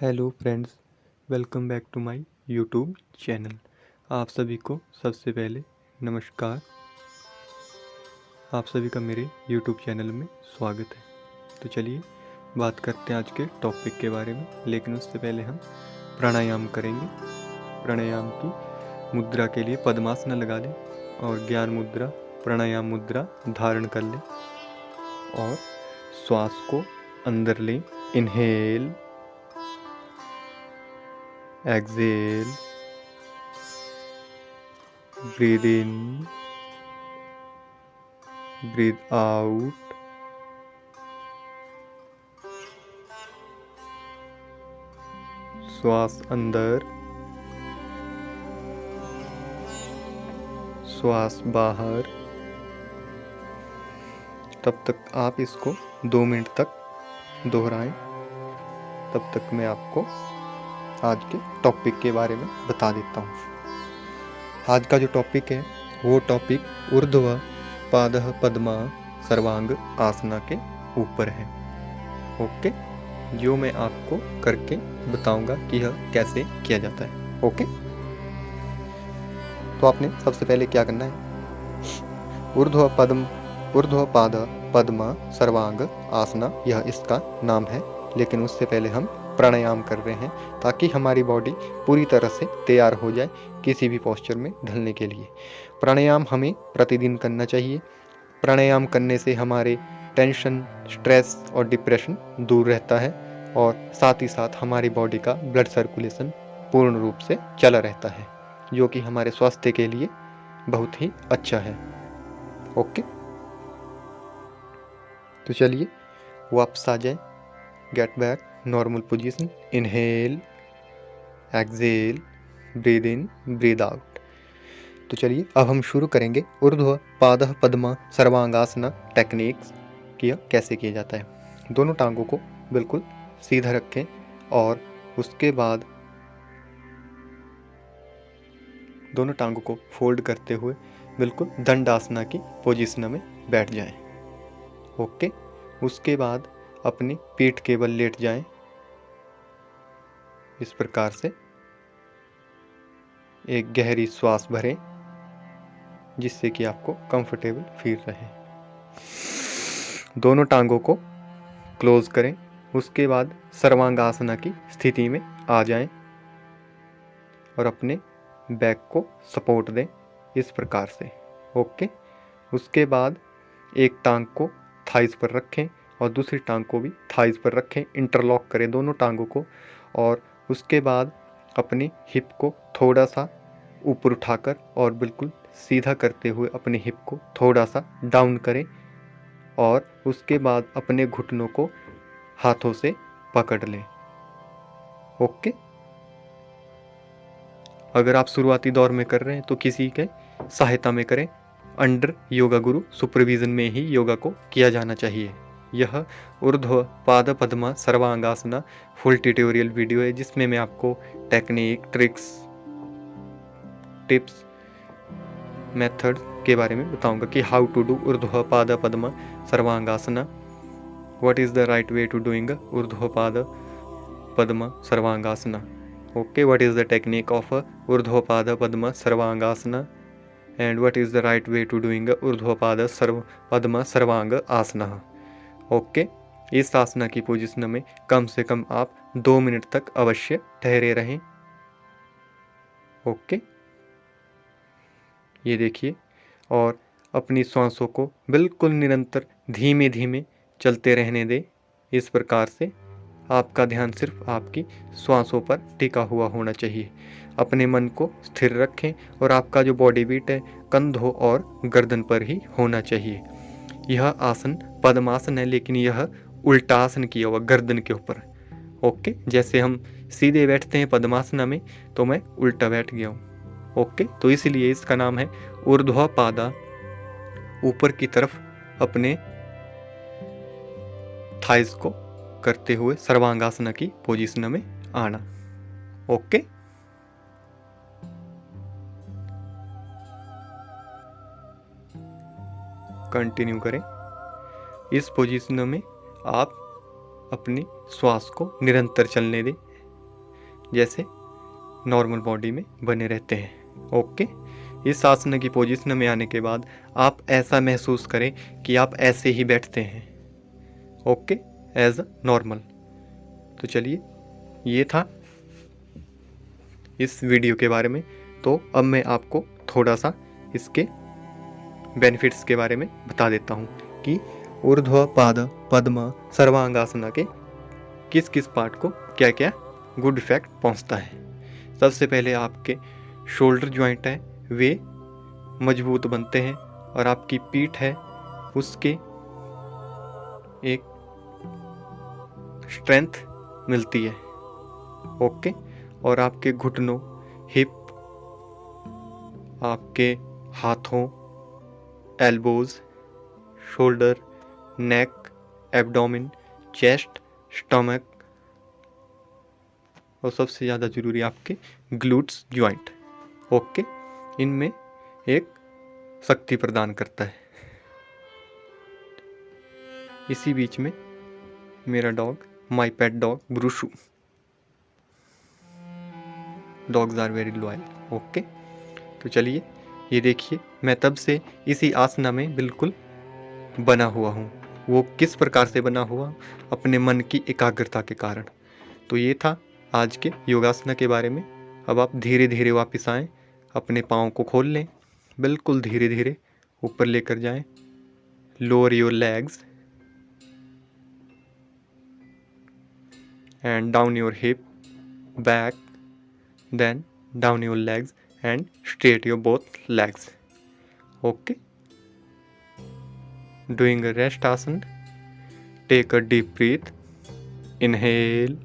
Hello friends, welcome back to my YouTube channel. आप सभी को सबसे पहले नमस्कार। आप सभी का मेरे यूट्यूब चैनल में स्वागत है। तो चलिए बात करते हैं आज के टॉपिक के बारे में, लेकिन उससे पहले हम प्राणायाम करेंगे। प्राणायाम की मुद्रा के लिए पद्मासन लगा लें और ज्ञान मुद्रा, प्राणायाम मुद्रा धारण कर लें और श्वास को अंदर लें। Inhale, exhale, breathe in, breathe out. श्वास अंदर, श्वास बाहर। तब तक आप इसको 2 मिनट तक दोहराएं। तब तक मैं आपको आज के टॉपिक के बारे में बता देता हूँ। आज का जो टॉपिक है वो टॉपिक ऊर्ध्व पादः पद्मा सर्वांग आसना के ऊपर है। ओके, जो मैं आपको करके बताऊंगा कि यह कैसे किया जाता है। ओके, तो आपने सबसे पहले क्या करना है, ऊर्ध्व पाद पद्मा सर्वांग आसना, यह इसका नाम है। लेकिन उससे पहले हम प्राणायाम कर रहे हैं ताकि हमारी बॉडी पूरी तरह से तैयार हो जाए किसी भी पोस्चर में ढलने के लिए। प्राणायाम हमें प्रतिदिन करना चाहिए। प्राणायाम करने से हमारे टेंशन, स्ट्रेस और डिप्रेशन दूर रहता है और साथ ही साथ हमारी बॉडी का ब्लड सर्कुलेशन पूर्ण रूप से चला रहता है, जो कि हमारे स्वास्थ्य के लिए बहुत ही अच्छा है। ओके, तो चलिए वापस आ जाए। Get back normal position. Inhale, exhale, breathe in, breathe out. तो चलिए अब हम शुरू करेंगे ऊर्ध्व पादः पद्मा सर्वांगासना टेक्निक्स कि कैसे किया जाता है। दोनों टांगों को बिल्कुल सीधा रखें और उसके बाद दोनों टांगों को फोल्ड करते हुए बिल्कुल दंडासना की पोजीशन में बैठ जाएं। ओके, उसके बाद अपनी पीठ के बल लेट जाएं इस प्रकार से। एक गहरी श्वास भरें जिससे कि आपको कंफर्टेबल फील रहे। दोनों टांगों को क्लोज करें। उसके बाद सर्वांगासना की स्थिति में आ जाएं और अपने बैक को सपोर्ट दें इस प्रकार से। ओके, उसके बाद एक टांग को थाइस पर रखें और दूसरी टांग को भी थाइस पर रखें। इंटरलॉक करें दोनों टांगों को और उसके बाद अपनी हिप को थोड़ा सा ऊपर उठाकर और बिल्कुल सीधा करते हुए अपनी हिप को थोड़ा सा डाउन करें और उसके बाद अपने घुटनों को हाथों से पकड़ लें। ओके, अगर आप शुरुआती दौर में कर रहे हैं तो किसी के सहायता में करें। अंडर योगा गुरु सुपरविजन में ही योगा को किया जाना चाहिए। यह ऊर्ध्व pada padma सर्वांगासना full tutorial video है जिसमें मैं आपको टेक्निक, ट्रिक्स, टिप्स, मेथड के बारे में बताऊंगा कि how to do urdhva pada padma sarvangasana, what is the right way to doing urdhva pada padma sarvangasana. Okay, what is the technique of Urdhva Padma Sarvangasana and what is the right way to doing Urdhva Padma Sarvanga Asana। Okay, इस आसना की position में कम से कम आप 2 minute तक अवश्य ठहरे रहें। Okay, ये देखिए, और अपनी सांसों को बिल्कुल निरंतर धीमे धीमे चलते रहने दें। इस प्रकार से आपका ध्यान सिर्फ आपकी श्वासों पर टिका हुआ होना चाहिए। अपने मन को स्थिर रखें और आपका जो बॉडी बीट है कंधों और गर्दन पर ही होना चाहिए। यह आसन पद्मासन है लेकिन यह उल्टा आसन किया हुआ गर्दन के ऊपर। ओके, जैसे हम सीधे बैठते हैं पद्मासना में तो मैं उल्टा बैठ गया हूँ। ओके, तो इसलिए इसका नाम है ऊर्ध्व पादा। ऊपर की तरफ अपने थाइस को करते हुए सर्वांगासना की पोजीशन में आना। ओके, कंटिन्यू करें। इस पोजीशन में आप अपनी श्वास को निरंतर चलने दें। जैसे नॉर्मल बॉडी में बने रहते हैं। ओके, इस आसन की पोजीशन में आने के बाद आप ऐसा महसूस करें कि आप ऐसे ही बैठते हैं। Okay, as a normal. तो चलिए, ये था इस वीडियो के बारे में। तो अब मैं आपको थोड़ा सा इसके बेनिफिट्स के बारे में बता देता हूँ कि ऊर्ध्व पाद पद्म सर्वांगासना के किस किस पार्ट को क्या क्या गुड इफेक्ट पहुँचता है। सबसे पहले आपके शोल्डर जॉइंट है वे मजबूत बनते हैं और आपकी पीठ है उसके एक स्ट्रेंथ मिलती है। ओके, और आपके घुटनों, हिप, आपके हाथों, एल्बोज, शोल्डर, नेक, एब्डोमेन, चेस्ट, स्टमक और सबसे ज़्यादा ज़रूरी आपके ग्लूट्स जॉइंट। ओके, इनमें एक शक्ति प्रदान करता है। इसी बीच में मेरा dog, my pet dog Brushu, dogs are very loyal. Okay, तो चलिए, ये देखिए मैं तब से इसी आसना में बिल्कुल बना हुआ हूँ। वो किस प्रकार से बना हुआ? अपने मन की एकाग्रता के कारण। तो ये था आज के योगासना के बारे में। अब आप धीरे धीरे वापस आएँ, अपने पाँव को खोल लें, बिल्कुल धीरे धीरे ऊपर लेकर जाएं। Lower your legs and down your hip, back, then down your legs and straight your both legs. Okay, doing a rest asana. Take a deep breath, inhale,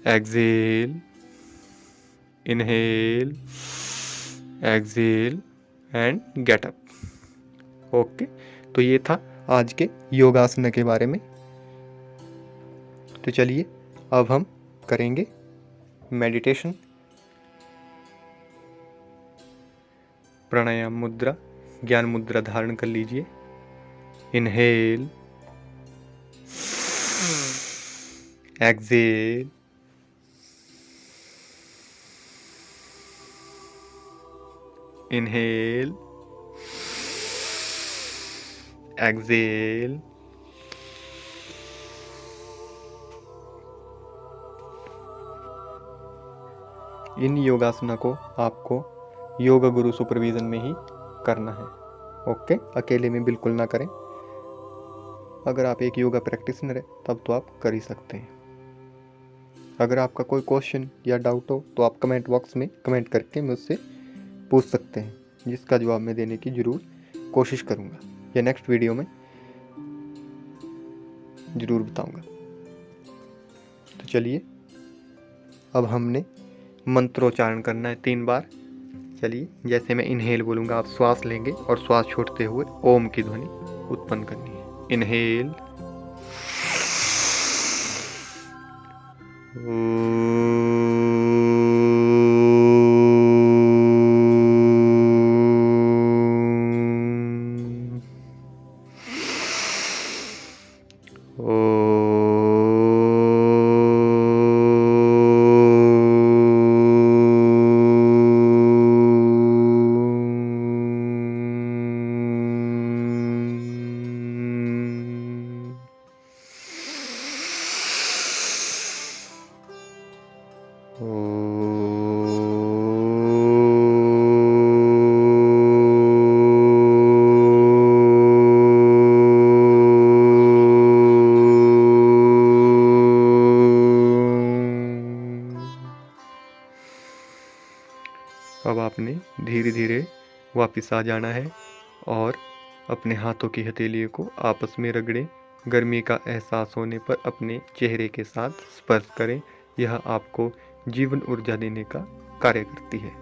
exhale, inhale, exhale and get up. Okay, तो ये था आज के योगासना के बारे में। तो चलिए, अब हम करेंगे मेडिटेशन। प्राणायाम मुद्रा, ज्ञान मुद्रा धारण कर लीजिए। इनहेल, एक्सहेल, इनहेल, एक्सहेल, इन योगासना को आपको योग गुरु सुपरविजन में ही करना है। ओके, अकेले में बिल्कुल ना करें। अगर आप एक योगा प्रैक्टिशनर है तब तो आप कर ही सकते हैं। अगर आपका कोई क्वेश्चन या डाउट हो तो आप कमेंट बॉक्स में कमेंट करके मुझसे पूछ सकते हैं, जिसका जवाब मैं देने की ज़रूर कोशिश करूँगा या नेक्स्ट वीडियो में ज़रूर बताऊँगा। तो चलिए, अब हमने मंत्रोच्चारण करना है 3 बार। चलिए, जैसे मैं इनहेल बोलूँगा आप श्वास लेंगे और श्वास छोड़ते हुए ओम की ध्वनि उत्पन्न करनी है। इनहेल, अब आपने धीरे धीरे वापस आ जाना है और अपने हाथों की हथेलियों को आपस में रगड़ें। गर्मी का एहसास होने पर अपने चेहरे के साथ स्पर्श करें। यह आपको जीवन ऊर्जा देने का कार्य करती है।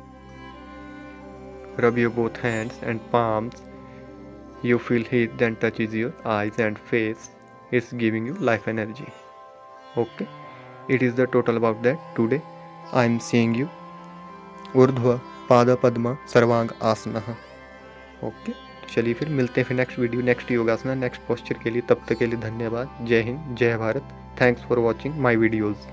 Rub your both hands and palms. You feel heat then touches your eyes and face. It's giving you life energy. Okay, it is the total about that. Today I am seeing you ऊर्ध्व पाद पद्म सर्वांग आसना। Okay, चलिए फिर मिलते हैं फिर next video, next योगासना, next posture के लिए। तब तक के लिए धन्यवाद। जय हिंद, जय Bharat. Thanks for watching my videos.